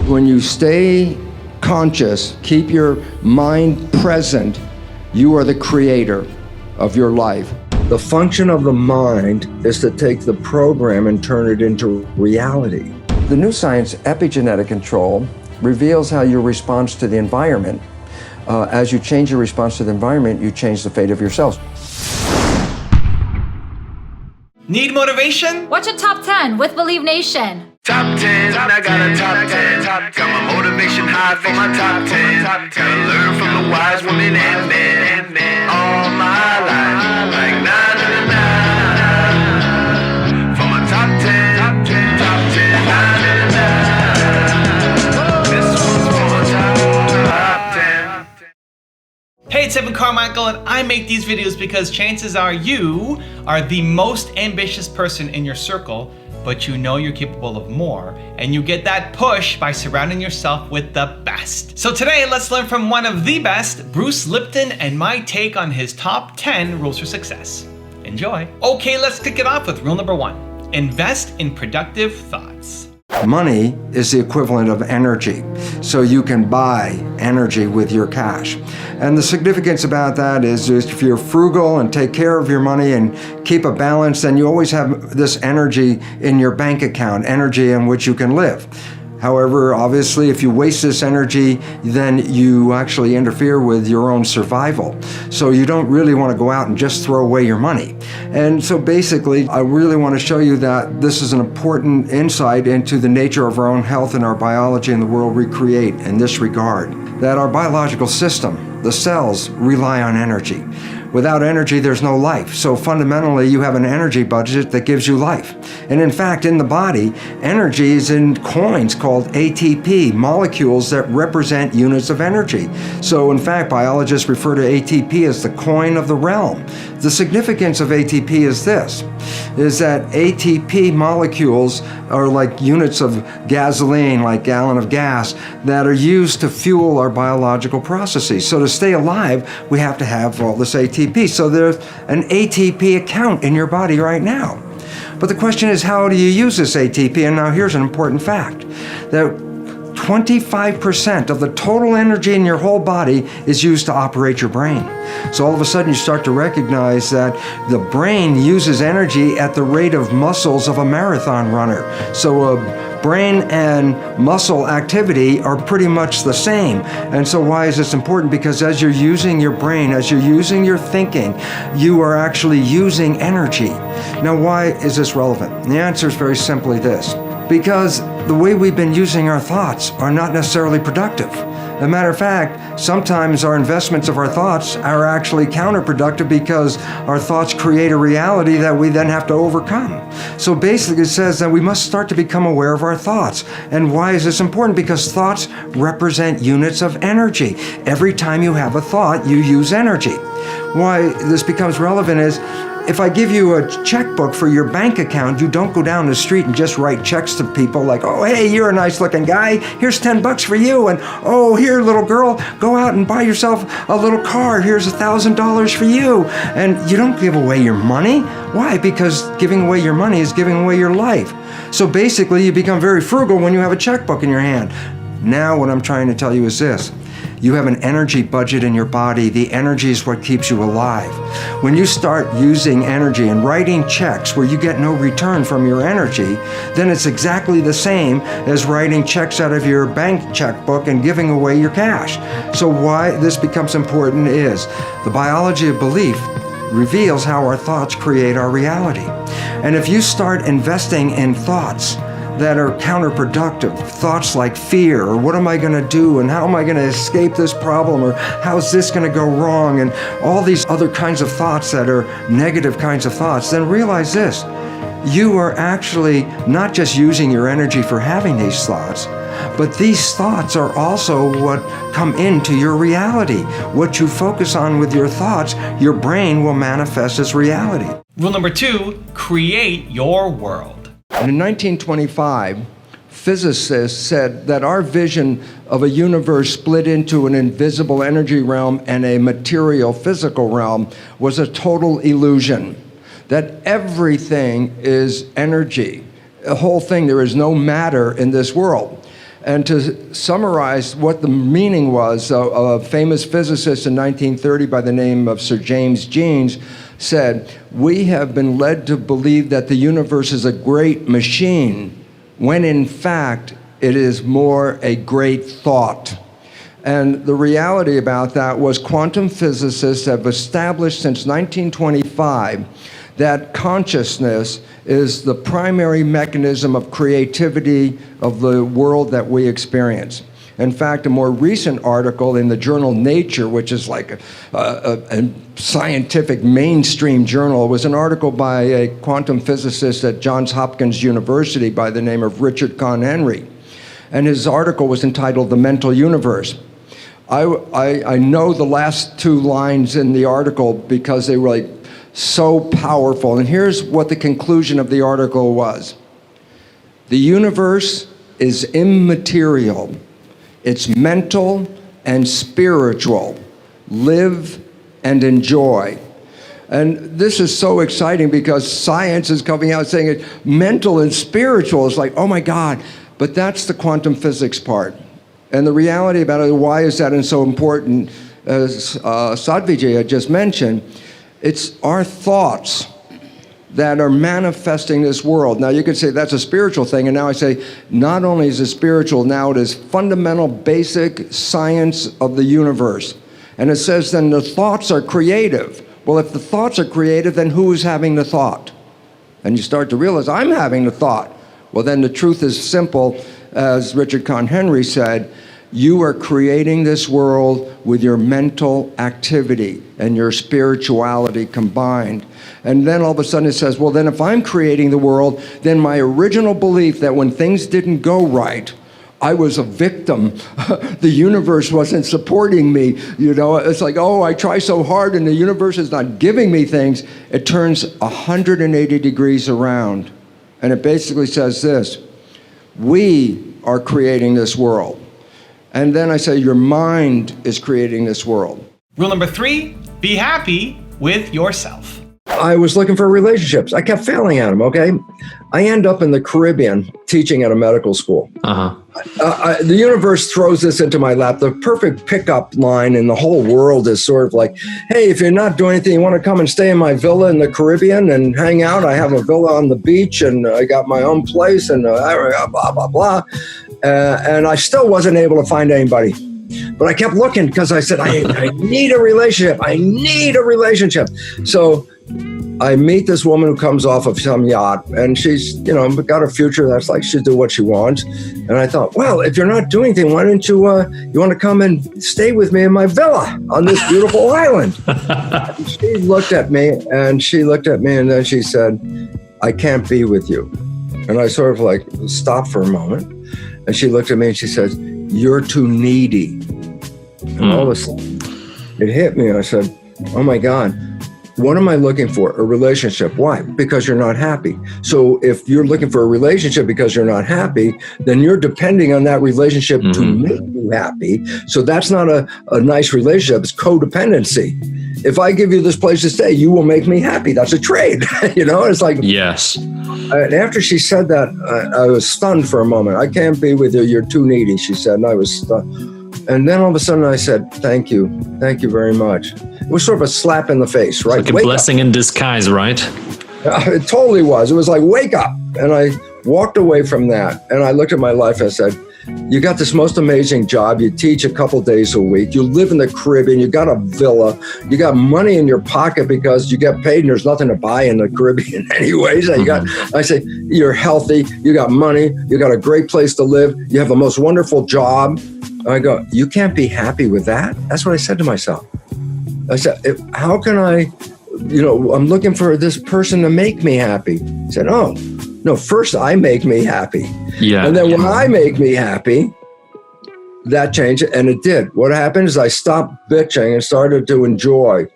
When you stay conscious, keep your mind present, you are the creator of your life. The function of the mind is to take the program and turn it into reality. The new science, epigenetic control, reveals how your response to the environment, as you change your response to the environment, you change the fate of your cells. Need motivation? Watch a Top 10 with Believe Nation. Top 10, I got a top 10. Got my motivation high for my top 10. Gotta learn from the wise women and men. All my life, like 9 for my top 10, top 10, 9. This one's for my top 10. Hey, it's Carmichael, and I make these videos because chances are you are the most ambitious person in your circle, but you know you're capable of more, and you get that push by surrounding yourself with the best. So today, let's learn from one of the best, Bruce Lipton, and my take on his top 10 rules for success. Enjoy. Okay, let's kick it off with rule number 1. Invest in productive thoughts. Money is the equivalent of energy, so you can buy energy with your cash. And the significance about that is if you're frugal and take care of your money and keep a balance, then you always have this energy in your bank account, energy in which you can live. However, obviously, if you waste this energy, then you actually interfere with your own survival. So you don't really want to go out and just throw away your money. And so basically, I really want to show you that this is an important insight into the nature of our own health and our biology and the world we create in this regard. That our biological system, the cells, rely on energy. Without energy, there's no life. So fundamentally, you have an energy budget that gives you life. And in fact, in the body, energy is in coins called ATP, molecules that represent units of energy. So in fact, biologists refer to ATP as the coin of the realm. The significance of ATP is this, is that ATP molecules are like units of gasoline, like gallon of gas, that are used to fuel our biological processes. So to stay alive, we have to have all this ATP. So there's an ATP account in your body right now. But the question is, how do you use this ATP? And now here's an important fact, that 25% of the total energy in your whole body is used to operate your brain. So all of a sudden you start to recognize that the brain uses energy at the rate of muscles of a marathon runner. So brain and muscle activity are pretty much the same. And so why is this important? Because as you're using your brain, as you're using your thinking, you are actually using energy. Now, why is this relevant? And the answer is very simply this. Because the way we've been using our thoughts are not necessarily productive. As a matter of fact, sometimes our investments of our thoughts are actually counterproductive because our thoughts create a reality that we then have to overcome. So basically it says that we must start to become aware of our thoughts. And why is this important? Because thoughts represent units of energy. Every time you have a thought, you use energy. Why this becomes relevant is, if I give you a checkbook for your bank account, you don't go down the street and just write checks to people like, oh, hey, you're a nice looking guy, here's $10 for you, and oh, here, little girl, go out and buy yourself a little car, here's $1,000 for you. And you don't give away your money. Why? Because giving away your money is giving away your life. So basically, you become very frugal when you have a checkbook in your hand. Now what I'm trying to tell you is this. You have an energy budget in your body. The energy is what keeps you alive. When you start using energy and writing checks where you get no return from your energy, then it's exactly the same as writing checks out of your bank checkbook and giving away your cash. So why this becomes important is the biology of belief reveals how our thoughts create our reality. And if you start investing in thoughts that are counterproductive, thoughts like fear, or what am I going to do, and how am I going to escape this problem, or how's this going to go wrong, and all these other kinds of thoughts that are negative kinds of thoughts, then realize this, you are actually not just using your energy for having these thoughts, but these thoughts are also what come into your reality. What you focus on with your thoughts, your brain will manifest as reality. Rule number 2, create your world. And in 1925, physicists said that our vision of a universe split into an invisible energy realm and a material physical realm was a total illusion, that everything is energy. The whole thing, there is no matter in this world. And to summarize what the meaning was, a famous physicist in 1930 by the name of Sir James Jeans said, "We have been led to believe that the universe is a great machine, when in fact it is more a great thought." And the reality about that was quantum physicists have established since 1925 that consciousness is the primary mechanism of creativity of the world that we experience. In fact, a more recent article in the journal Nature, which is like a scientific mainstream journal, was an article by a quantum physicist at Johns Hopkins University by the name of Richard Conn Henry. And his article was entitled "The Mental Universe." I know the last two lines in the article because they were like so powerful. And here's what the conclusion of the article was. The universe is immaterial. It's mental and spiritual. Live and enjoy. And this is so exciting because science is coming out saying it's mental and spiritual. It's like, oh my God. But that's the quantum physics part. And the reality about it, why is that so important, as Sadhvijay had just mentioned, it's our thoughts that are manifesting this world. Now you could say that's a spiritual thing, and now I say not only is it spiritual, now it is fundamental basic science of the universe. And it says then the thoughts are creative. Well, if the thoughts are creative, then who is having the thought? And you start to realize I'm having the thought. Well, then the truth is simple, as Richard Conn Henry said, you are creating this world with your mental activity and your spirituality combined. And then all of a sudden it says, well, then if I'm creating the world, then my original belief that when things didn't go right, I was a victim. The universe wasn't supporting me. You know, it's like, oh, I try so hard and the universe is not giving me things. It turns 180 degrees around. And it basically says this, we are creating this world. And then I say, your mind is creating this world. Rule number 3, be happy with yourself. I was looking for relationships. I kept failing at them, okay? I end up in the Caribbean teaching at a medical school. The universe throws this into my lap. The perfect pickup line in the whole world is sort of like, hey, if you're not doing anything, you want to come and stay in my villa in the Caribbean and hang out? I have a villa on the beach and I got my own place and blah, blah, blah. And I still wasn't able to find anybody. But I kept looking because I said, I need a relationship. I need a relationship. So I meet this woman who comes off of some yacht and she's, you know, got a future that's like she'll do what she wants. And I thought, well, if you're not doing anything, why don't you want to come and stay with me in my villa on this beautiful island? And she looked at me and then she said, I can't be with you. And I sort of like stopped for a moment. And she looked at me and she said, you're too needy. And all of a sudden it hit me and I said, oh my God, what am I looking for? A relationship. Why? Because you're not happy. So if you're looking for a relationship because you're not happy, then you're depending on that relationship to make you happy. So that's not a nice relationship. It's codependency. If I give you this place to stay, you will make me happy. That's a trade. You know, it's like, yes. And after she said that, I was stunned for a moment. I can't be with you. You're too needy, she said. And I was stunned. And then all of a sudden I said, thank you. Thank you very much. It was sort of a slap in the face, right? Like a blessing in disguise, right? It totally was. It was like, wake up. And I walked away from that. And I looked at my life and I said, you got this most amazing job. You teach a couple days a week. You live in the Caribbean. You got a villa. You got money in your pocket because you get paid and there's nothing to buy in the Caribbean anyways. I say, you're healthy. You got money. You got a great place to live. You have the most wonderful job. I go, you can't be happy with that? That's what I said to myself. I said, how can I, I'm looking for this person to make me happy. I said, oh, no, first I make me happy. Yeah. And then when I make me happy, that changed it. And it did. What happened is I stopped bitching and started to enjoy.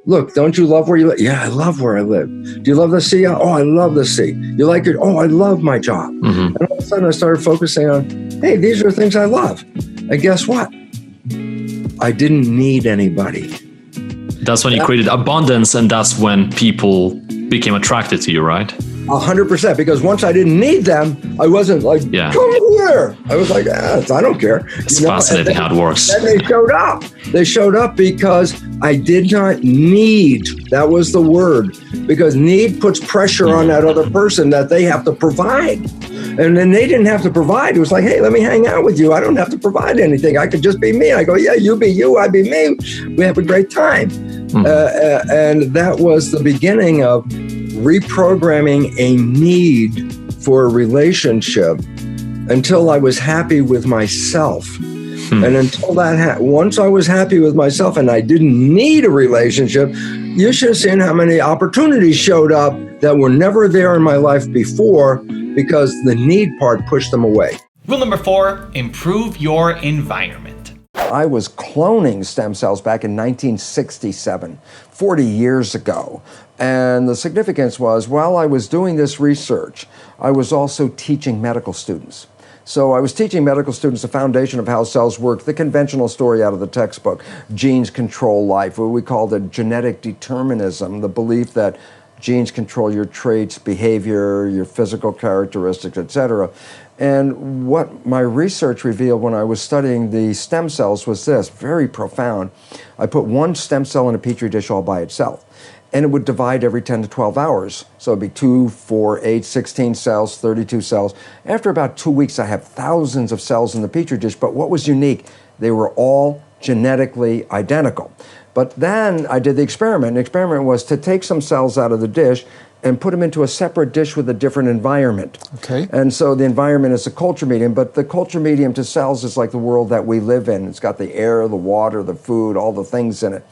Look, don't you love where you live? Yeah, I love where I live. Do you love the sea? Oh, I love the sea. You like it? Oh, I love my job. And all of a sudden I started focusing on, hey, these are things I love. And guess what? I didn't need anybody. That's when you created abundance, and that's when people became attracted to you, right? 100%, because once I didn't need them, I wasn't like, Yeah. come here. I was like, I don't care. It's fascinating how it works. Then they showed up. They showed up because I did not need, that was the word, because need puts pressure on that other person that they have to provide. And then they didn't have to provide. It was like, hey, let me hang out with you. I don't have to provide anything. I could just be me. I go, yeah, you be you, I be me. We have a great time. And that was the beginning of reprogramming a need for a relationship until I was happy with myself. And until that, once I was happy with myself and I didn't need a relationship, you should have seen how many opportunities showed up that were never there in my life before because the need part pushed them away. Rule number 4, improve your environment. I was cloning stem cells back in 1967, 40 years ago. And the significance was, while I was doing this research, I was also teaching medical students. So I was teaching medical students the foundation of how cells work, the conventional story out of the textbook, genes control life, what we called it genetic determinism, the belief that genes control your traits, behavior, your physical characteristics, etc. And what my research revealed when I was studying the stem cells was this, very profound. I put one stem cell in a petri dish all by itself, and it would divide every 10 to 12 hours. So it'd be 2, 4, 8, 16 cells, 32 cells. After about 2 weeks, I have thousands of cells in the petri dish, but what was unique? They were all genetically identical. But then I did the experiment. The experiment was to take some cells out of the dish and put them into a separate dish with a different environment. Okay. And so the environment is a culture medium, but the culture medium to cells is like the world that we live in. It's got the air, the water, the food, all the things in it.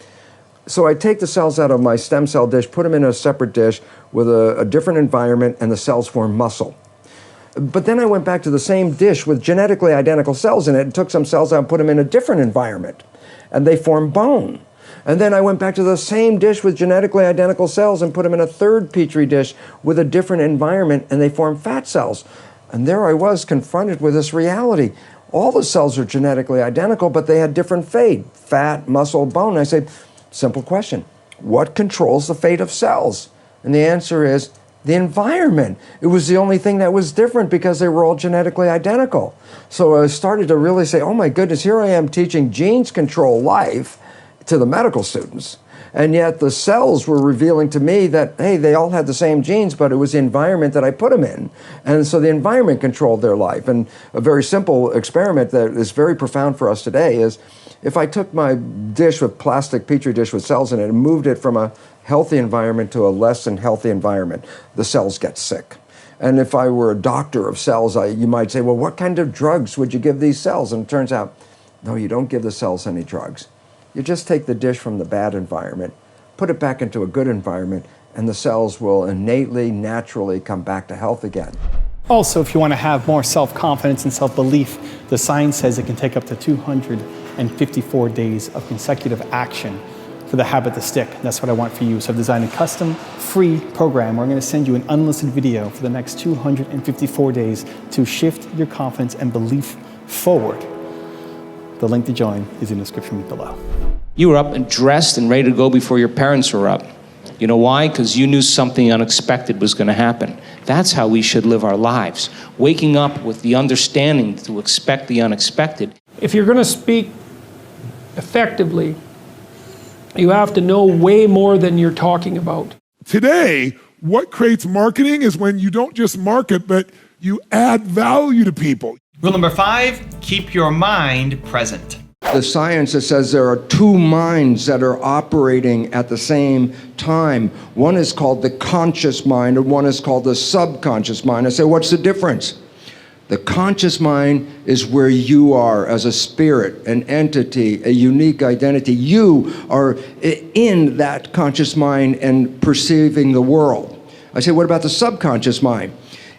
So I take the cells out of my stem cell dish, put them in a separate dish with a different environment, and the cells form muscle. But then I went back to the same dish with genetically identical cells in it and took some cells out and put them in a different environment, and they form bone. And then I went back to the same dish with genetically identical cells and put them in a third petri dish with a different environment, and they form fat cells. And there I was confronted with this reality. All the cells are genetically identical, but they had different fate, fat, muscle, bone. I said, simple question, what controls the fate of cells? And the answer is the environment. It was the only thing that was different because they were all genetically identical. So I started to really say, oh my goodness, here I am teaching genes control life to the medical students. And yet the cells were revealing to me that, hey, they all had the same genes, but it was the environment that I put them in. And so the environment controlled their life. And a very simple experiment that is very profound for us today is if I took my dish with plastic petri dish with cells in it and moved it from a healthy environment to a less than healthy environment, the cells get sick. And if I were a doctor of cells, you might say, well, what kind of drugs would you give these cells? And it turns out, no, you don't give the cells any drugs. You just take the dish from the bad environment, put it back into a good environment, and the cells will innately, naturally come back to health again. Also, if you want to have more self-confidence and self-belief, the science says it can take up to 254 days of consecutive action for the habit to stick. That's what I want for you. So I've designed a custom, free program where I'm going to send you an unlisted video for the next 254 days to shift your confidence and belief forward. The link to join is in the description below. You were up and dressed and ready to go before your parents were up. You know why? Because you knew something unexpected was going to happen. That's how we should live our lives. Waking up with the understanding to expect the unexpected. If you're going to speak effectively, you have to know way more than you're talking about. Today, what creates marketing is when you don't just market, but you add value to people. Rule number 5, keep your mind present. The science that says there are two minds that are operating at the same time. One is called the conscious mind and one is called the subconscious mind. I say, what's the difference? The conscious mind is where you are as a spirit, an entity, a unique identity. You are in that conscious mind and perceiving the world. I say, what about the subconscious mind?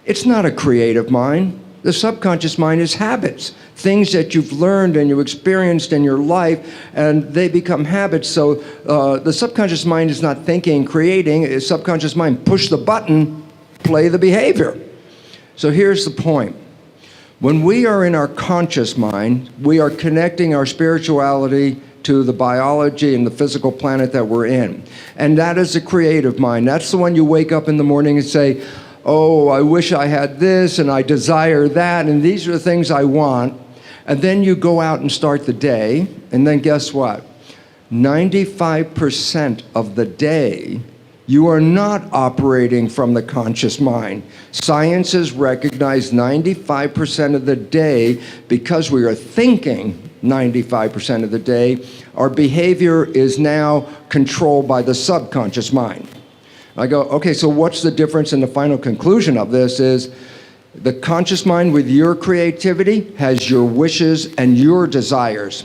It's not a creative mind. The subconscious mind is habits, things that you've learned and you experienced in your life, and they become habits. So the subconscious mind is not thinking, creating. It's subconscious mind, push the button, play the behavior. So here's the point. When we are in our conscious mind, we are connecting our spirituality to the biology and the physical planet that we're in. And that is a creative mind. That's the one you wake up in the morning and say, oh, I wish I had this and I desire that and these are the things I want. And then you go out and start the day, and then guess what? 95% of the day, you are not operating from the conscious mind. Science has recognized 95% of the day, because we are thinking 95% of the day, our behavior is now controlled by the subconscious mind. I go, okay, so what's the difference? And the final conclusion of this is the conscious mind with your creativity has your wishes and your desires.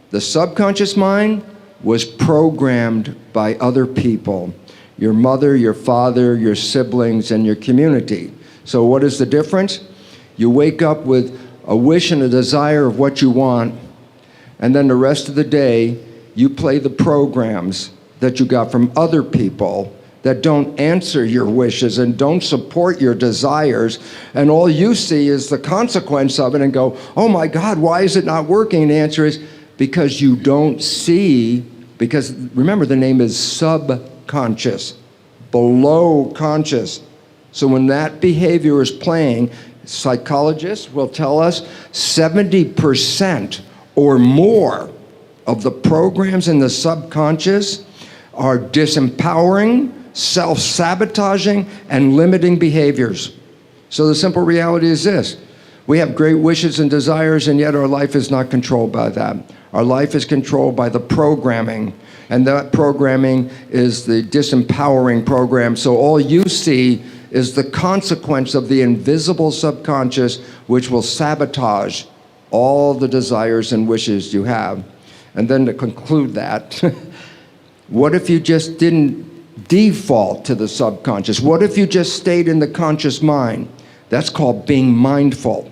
The subconscious mind was programmed by other people, your mother, your father, your siblings, and your community. So what is the difference? You wake up with a wish and a desire of what you want, and then the rest of the day, you play the programs that you got from other people that don't answer your wishes and don't support your desires, and all you see is the consequence of it and go, oh my God, why is it not working? And the answer is because you don't see, because remember the name is subconscious, below conscious. So when that behavior is playing, psychologists will tell us 70% or more of the programs in the subconscious are disempowering, self-sabotaging, and limiting behaviors. So the simple reality is this: we have great wishes and desires, and yet our life is not controlled by that. Our life is controlled by the programming, and that programming is the disempowering program. So all you see is the consequence of the invisible subconscious, which will sabotage all the desires and wishes you have. And then to conclude that, what if you just didn't default to the subconscious? What if you just stayed in the conscious mind? That's called being mindful.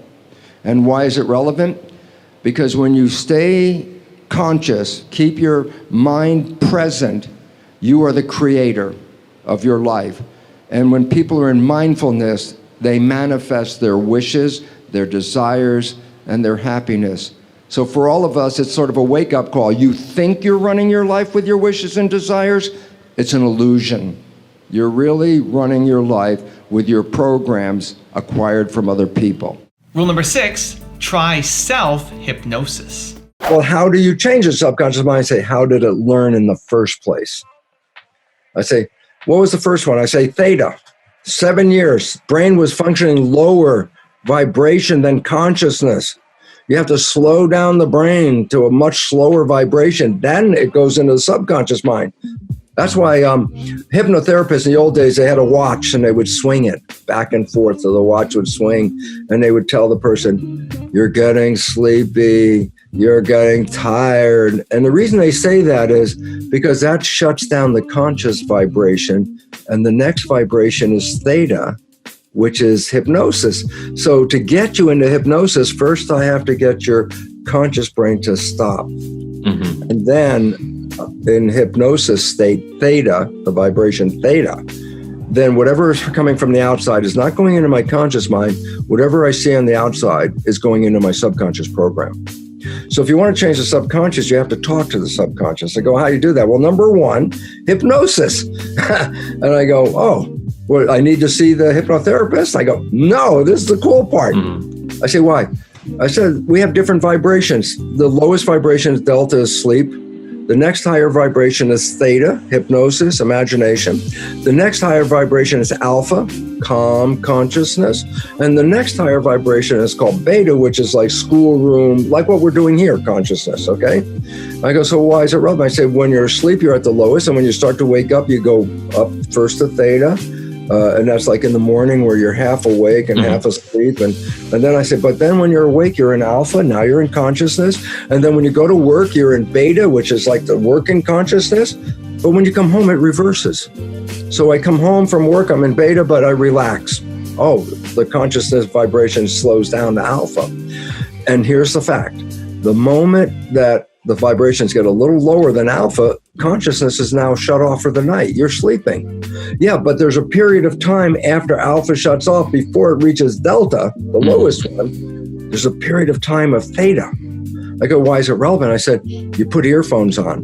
And why is it relevant? Because when you stay conscious, keep your mind present, you are the creator of your life. And when people are in mindfulness, they manifest their wishes, their desires, and their happiness. So for all of us, it's sort of a wake-up call. You think you're running your life with your wishes and desires, it's an illusion. You're really running your life with your programs acquired from other people. Rule number 6, try self-hypnosis. Well, how do you change the subconscious mind? I say, how did it learn in the first place? I say, what was the first one? I say, theta. 7 years. Brain was functioning lower vibration than consciousness. You have to slow down the brain to a much slower vibration. Then it goes into the subconscious mind. That's why hypnotherapists in the old days, they had a watch and they would swing it back and forth. So the watch would swing and they would tell the person, you're getting sleepy, you're getting tired. And the reason they say that is because that shuts down the conscious vibration. And the next vibration is theta, which is hypnosis. So to get you into hypnosis, first I have to get your conscious brain to stop. Mm-hmm. And then in hypnosis state theta, the vibration theta, then whatever is coming from the outside is not going into my conscious mind. Whatever I see on the outside is going into my subconscious program. So if you want to change the subconscious, you have to talk to the subconscious. I go, how do you do that? Well, number one, hypnosis. And I go, oh, well, I need to see the hypnotherapist? I go, no, this is the cool part. I say, why? I said, we have different vibrations. The lowest vibration is delta, is sleep. The next higher vibration is theta, hypnosis, imagination. The next higher vibration is alpha, calm consciousness. And the next higher vibration is called beta, which is like schoolroom, like what we're doing here, consciousness, okay? I go, so why is it relevant? I say, when you're asleep, you're at the lowest. And when you start to wake up, you go up first to theta. And that's like in the morning where you're half awake and half asleep. And then I say, but then when you're awake, you're in alpha. Now you're in consciousness. And then when you go to work, you're in beta, which is like the working consciousness. But when you come home, it reverses. So I come home from work, I'm in beta, but I relax. Oh, the consciousness vibration slows down to alpha. And here's the fact. The moment that the vibrations get a little lower than alpha, consciousness is now shut off for the night. You're sleeping. Yeah, but there's a period of time after alpha shuts off before it reaches delta, the lowest one. There's a period of time of theta. I go, why is it relevant? I said, you put earphones on.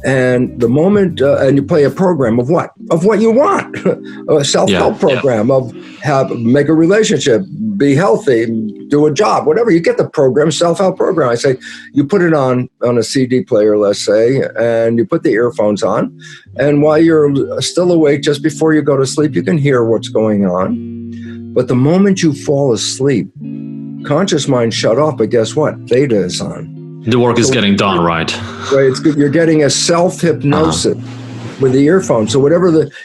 And the moment, and you play a program of what? Of what you want. A self-help program of make a relationship, be healthy, do a job, whatever. You get the program, self-help program. I say, you put it on a CD player, let's say, and you put the earphones on. And while you're still awake, just before you go to sleep, you can hear what's going on. But the moment you fall asleep, conscious mind shut off, but guess what? Theta is on. The work is getting done, right? Right, it's good. You're getting a self-hypnosis with the earphone. So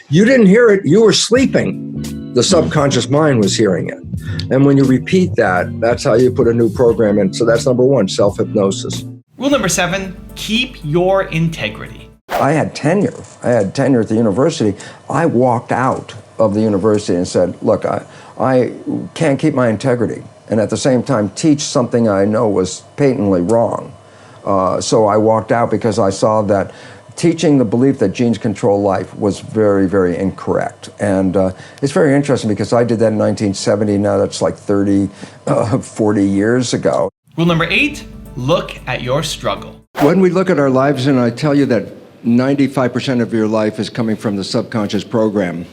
you didn't hear it, you were sleeping. The subconscious mind was hearing it. And when you repeat that, that's how you put a new program in. So that's number one, self-hypnosis. Rule number 7, keep your integrity. I had tenure at the university. I walked out of the university and said, look, I can't keep my integrity, and at the same time teach something I know was patently wrong. So I walked out because I saw that teaching the belief that genes control life was very, very incorrect. And it's very interesting because I did that in 1970. Now that's like 40 years ago. Rule number 8, look at your struggle. When we look at our lives, and I tell you that 95% of your life is coming from the subconscious program.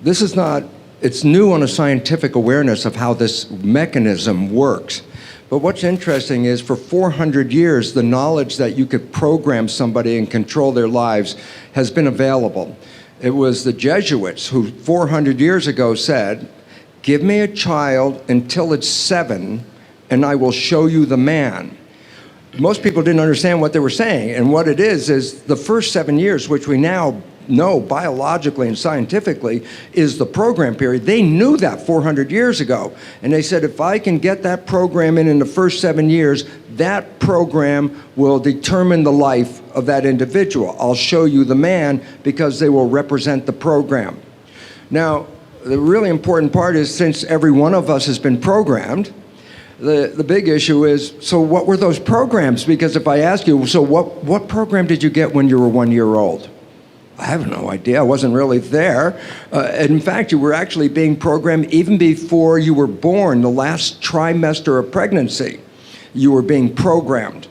This is not, it's new on a scientific awareness of how this mechanism works. But what's interesting is for 400 years, the knowledge that you could program somebody and control their lives has been available. It was the Jesuits who 400 years ago said, give me a child until it's 7 and I will show you the man. Most people didn't understand what they were saying, and what it is the first 7 years, which we now know biologically and scientifically is the program period. They knew that 400 years ago, and they said, if I can get that program in the first 7 years, that program will determine the life of that individual. I'll show you the man because they will represent the program. Now, the really important part is, since every one of us has been programmed, the big issue is, so what were those programs? Because if I ask you, so what program did you get when you were 1 year old? I have no idea. I wasn't really there. In fact, you were actually being programmed even before you were born, the last trimester of pregnancy. You were being programmed.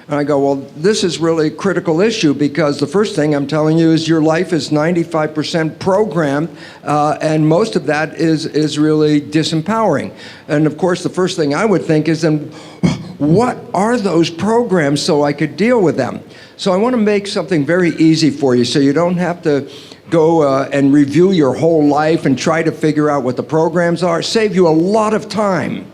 And I go, well, this is really a critical issue, because the first thing I'm telling you is your life is 95% programmed, and most of that is really disempowering. And of course, the first thing I would think is, then what are those programs so I could deal with them? So I want to make something very easy for you so you don't have to go and review your whole life and try to figure out what the programs are. Save you a lot of time.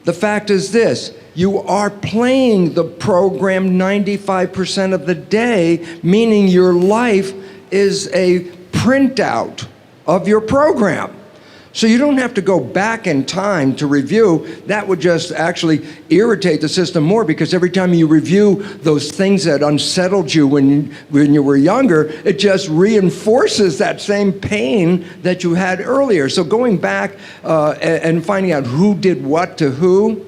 The fact is this: you are playing the program 95% of the day, meaning your life is a printout of your program. So you don't have to go back in time to review. That would just actually irritate the system more, because every time you review those things that unsettled you when you were younger, it just reinforces that same pain that you had earlier. So going back and finding out who did what to who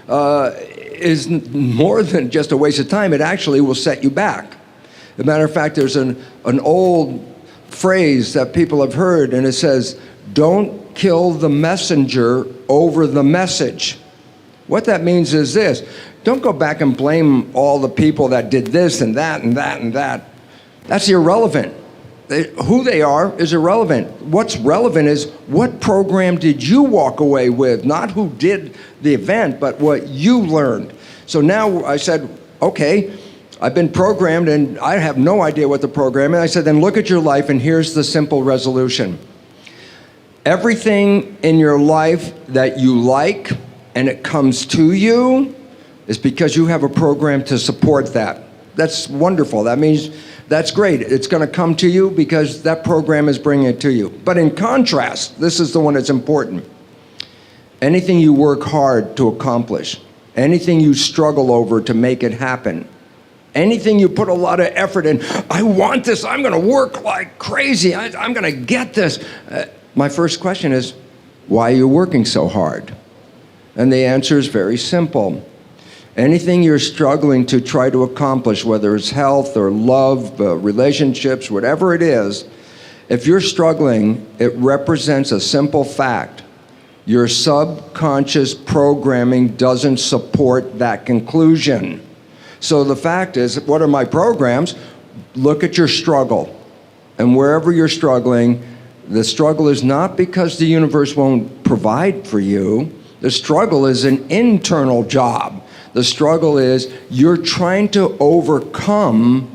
is more than just a waste of time. It actually will set you back. As a matter of fact, there's an old phrase that people have heard, and it says, don't kill the messenger over the message. What that means is this: don't go back and blame all the people that did this and that and that and that. That's irrelevant. Who they are is irrelevant. What's relevant is, what program did you walk away with? Not who did the event, but what you learned. So now I said, okay, I've been programmed and I have no idea what the program is. I said, then look at your life, and here's the simple resolution. Everything in your life that you like and it comes to you is because you have a program to support that. That's wonderful. That means that's great. It's going to come to you because that program is bringing it to you. But in contrast, this is the one that's important. Anything you work hard to accomplish, anything you struggle over to make it happen, anything you put a lot of effort in, I want this, I'm going to work like crazy, I'm going to get this. My first question is, why are you working so hard? And the answer is very simple. Anything you're struggling to try to accomplish, whether it's health or love, relationships, whatever it is, if you're struggling, it represents a simple fact. Your subconscious programming doesn't support that conclusion. So the fact is, what are my programs? Look at your struggle. And wherever you're struggling, the struggle is not because the universe won't provide for you. The struggle is an internal job. The struggle is you're trying to overcome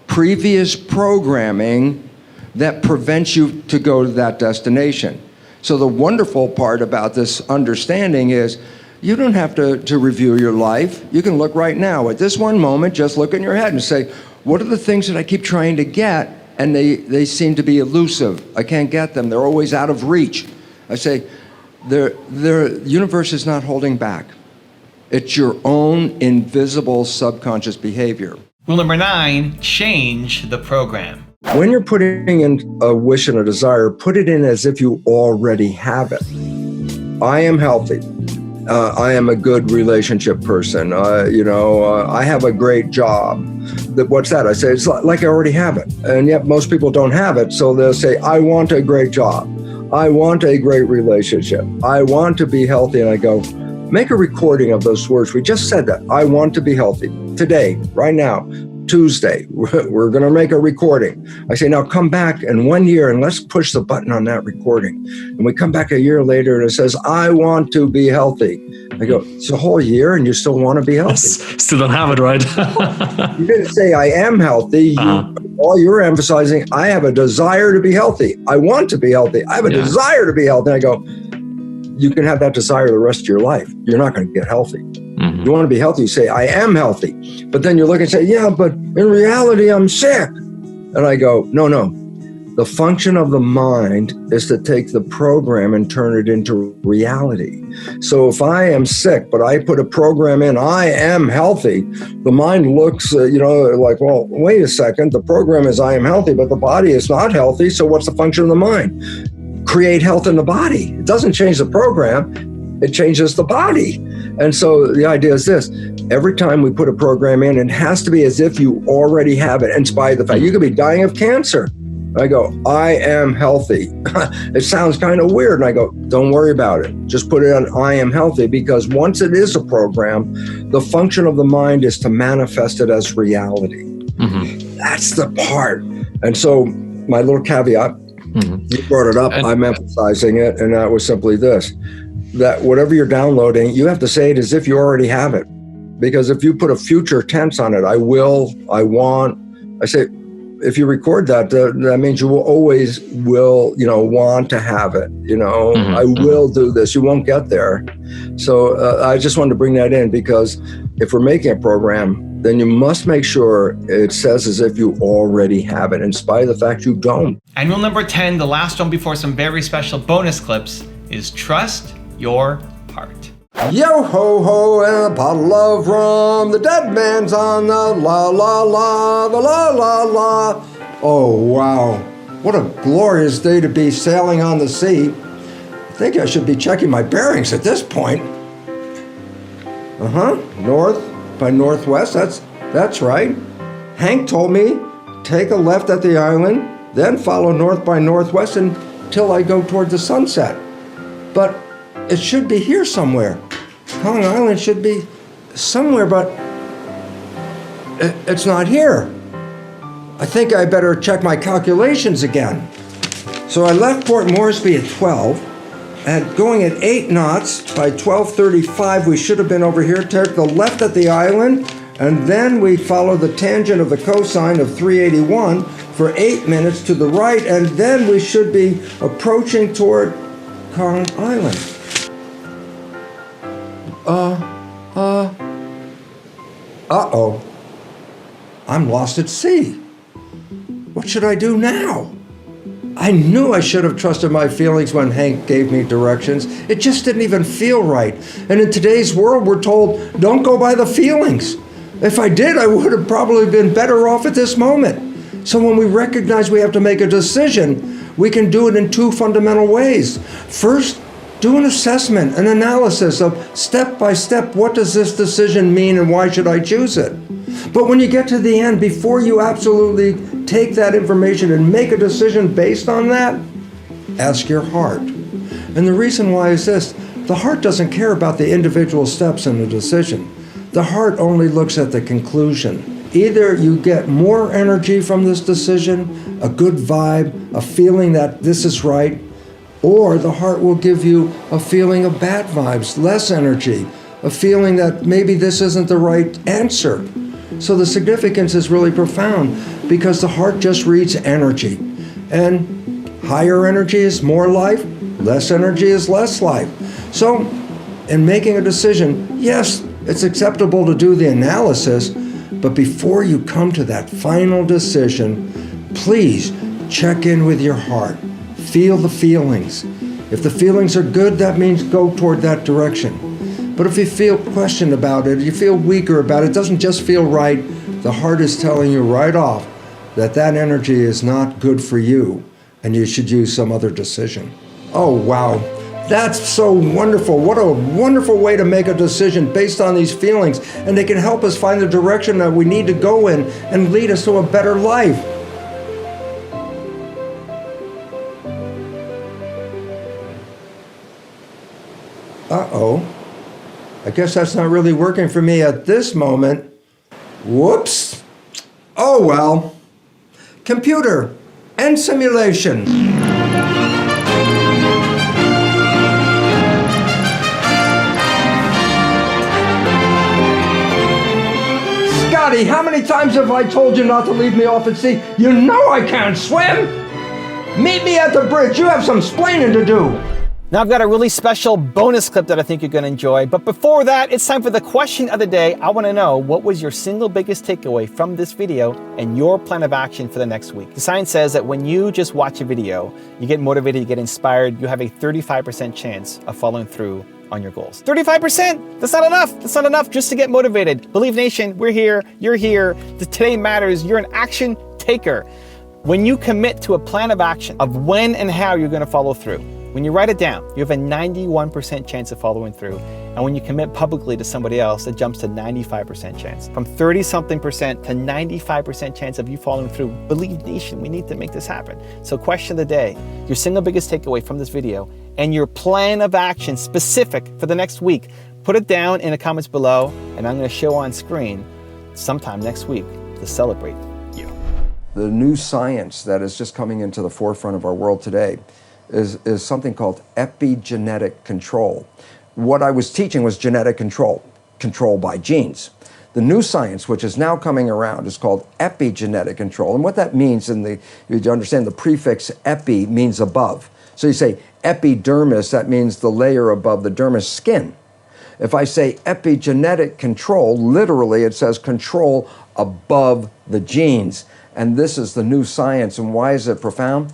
previous programming that prevents you to go to that destination. So the wonderful part about this understanding is you don't have to review your life. You can look right now. At this one moment, just look in your head and say, what are the things that I keep trying to get? And they seem to be elusive. I can't get them. They're always out of reach. I say, the universe is not holding back. It's your own invisible subconscious behavior. Rule number 9, change the program. When you're putting in a wish and a desire, put it in as if you already have it. I am healthy. I am a good relationship person. I have a great job. What's that? I say, it's like I already have it. And yet most people don't have it. So they'll say, I want a great job. I want a great relationship. I want to be healthy. And I go, make a recording of those words. We just said that. I want to be healthy. Today, right now, Tuesday, we're going to make a recording. I say, now come back in 1 year and let's push the button on that recording. And we come back a year later and it says, I want to be healthy. I go, it's a whole year and you still want to be healthy. Still don't have it, right? You didn't say I am healthy. All you're emphasizing, I have a desire to be healthy. I want to be healthy. I have a desire to be healthy. And I go, you can have that desire the rest of your life. You're not going to get healthy. You want to be healthy, you say, I am healthy. But then you look and say, yeah, but in reality, I'm sick. And I go, no. The function of the mind is to take the program and turn it into reality. So if I am sick, but I put a program in, I am healthy, the mind looks, like, well, wait a second. The program is I am healthy, but the body is not healthy. So what's the function of the mind? Create health in the body. It doesn't change the program. It changes the body. And so the idea is this. Every time we put a program in, it has to be as if you already have it. In spite of the fact you could be dying of cancer. I go, I am healthy. It sounds kind of weird. And I go, don't worry about it. Just put it on I am healthy, because once it is a program, the function of the mind is to manifest it as reality. That's the part. And so my little caveat, you brought it up, I'm emphasizing it, and that was simply this. That whatever you're downloading, you have to say it as if you already have it. Because if you put a future tense on it, I will, I want, I say, if you record that, that means you will always want to have it. I will do this. You won't get there. So I just wanted to bring that in, because if we're making a program, then you must make sure it says as if you already have it, in spite of the fact you don't. And rule number 10, the last one before some very special bonus clips, is trust your heart. Yo ho ho and a bottle of rum. The dead man's on the la la la, the la la la. Oh wow, what a glorious day to be sailing on the sea. I think I should be checking my bearings at this point. North by northwest, that's right. Hank told me, take a left at the island, then follow north by northwest until I go toward the sunset. But it should be here somewhere. Kong Island should be somewhere, but it's not here. I think I better check my calculations again. So I left Port Moresby at 12, and going at 8 knots, by 12:35 we should have been over here, take the left at the island, and then we follow the tangent of the cosine of 381 for 8 minutes to the right, and then we should be approaching toward Kong Island. Uh-oh. I'm lost at sea. What should I do now? I knew I should have trusted my feelings when Hank gave me directions. It just didn't even feel right. And in today's world, we're told, don't go by the feelings. If I did, I would have probably been better off at this moment. So when we recognize we have to make a decision, we can do it in 2 fundamental ways. First, do an assessment, an analysis of step by step, what does this decision mean and why should I choose it? But when you get to the end, before you absolutely take that information and make a decision based on that, ask your heart. And the reason why is this: the heart doesn't care about the individual steps in the decision. The heart only looks at the conclusion. Either you get more energy from this decision, a good vibe, a feeling that this is right, or the heart will give you a feeling of bad vibes, less energy, a feeling that maybe this isn't the right answer. So the significance is really profound because the heart just reads energy. And higher energy is more life, less energy is less life. So in making a decision, yes, it's acceptable to do the analysis, but before you come to that final decision, please check in with your heart. Feel the feelings. If the feelings are good, that means go toward that direction. But if you feel questioned about it, you feel weaker about it, doesn't just feel right, the heart is telling you right off that that energy is not good for you and you should use some other decision. Oh, wow. That's so wonderful. What a wonderful way to make a decision based on these feelings. And they can help us find the direction that we need to go in and lead us to a better life. Uh-oh. I guess that's not really working for me at this moment. Whoops. Oh, well. Computer, end simulation. Scotty, how many times have I told you not to leave me off at sea? You know I can't swim. Meet me at the bridge. You have some splaining to do. Now I've got a really special bonus clip that I think you're going to enjoy. But before that, it's time for the question of the day. I want to know, what was your single biggest takeaway from this video and your plan of action for the next week? The science says that when you just watch a video, you get motivated, you get inspired, you have a 35% chance of following through on your goals. 35%? That's not enough. That's not enough just to get motivated. Believe Nation, we're here, you're here. Today matters. You're an action taker. When you commit to a plan of action of when and how you're going to follow through, when you write it down, you have a 91% chance of following through. And when you commit publicly to somebody else, it jumps to 95% chance. From 30-something% to 95% chance of you following through. Believe Nation, we need to make this happen. So question of the day, your single biggest takeaway from this video and your plan of action specific for the next week. Put it down in the comments below, and I'm going to show on screen sometime next week to celebrate you. The new science that is just coming into the forefront of our world today is something called epigenetic control. What I was teaching was genetic control by genes. The new science, which is now coming around, is called epigenetic control. And what that means, you understand the prefix epi means above. So you say epidermis, that means the layer above the dermis, skin. If I say epigenetic control, literally it says control above the genes. And this is the new science. And why is it profound?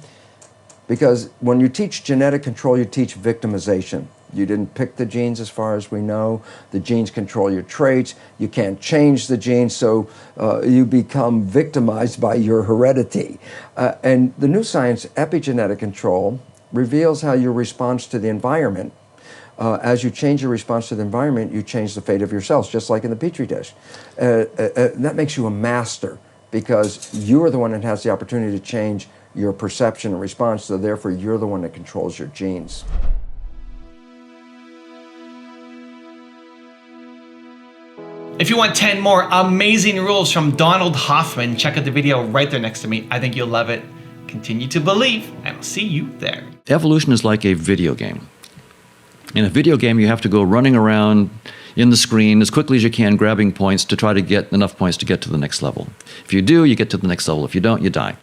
Because when you teach genetic control, you teach victimization. You didn't pick the genes as far as we know. The genes control your traits. You can't change the genes, so you become victimized by your heredity. And the new science, epigenetic control, reveals how your response to the environment, as you change your response to the environment, you change the fate of your cells, just like in the Petri dish. That makes you a master because you are the one that has the opportunity to change your perception and response, so therefore you're the one that controls your genes. If you want 10 more amazing rules from Donald Hoffman, check out the video right there next to me. I think you'll love it. Continue to believe, and I'll see you there. Evolution is like a video game. In a video game, you have to go running around in the screen as quickly as you can, grabbing points to try to get enough points to get to the next level. If you do, you get to the next level. If you don't, you die.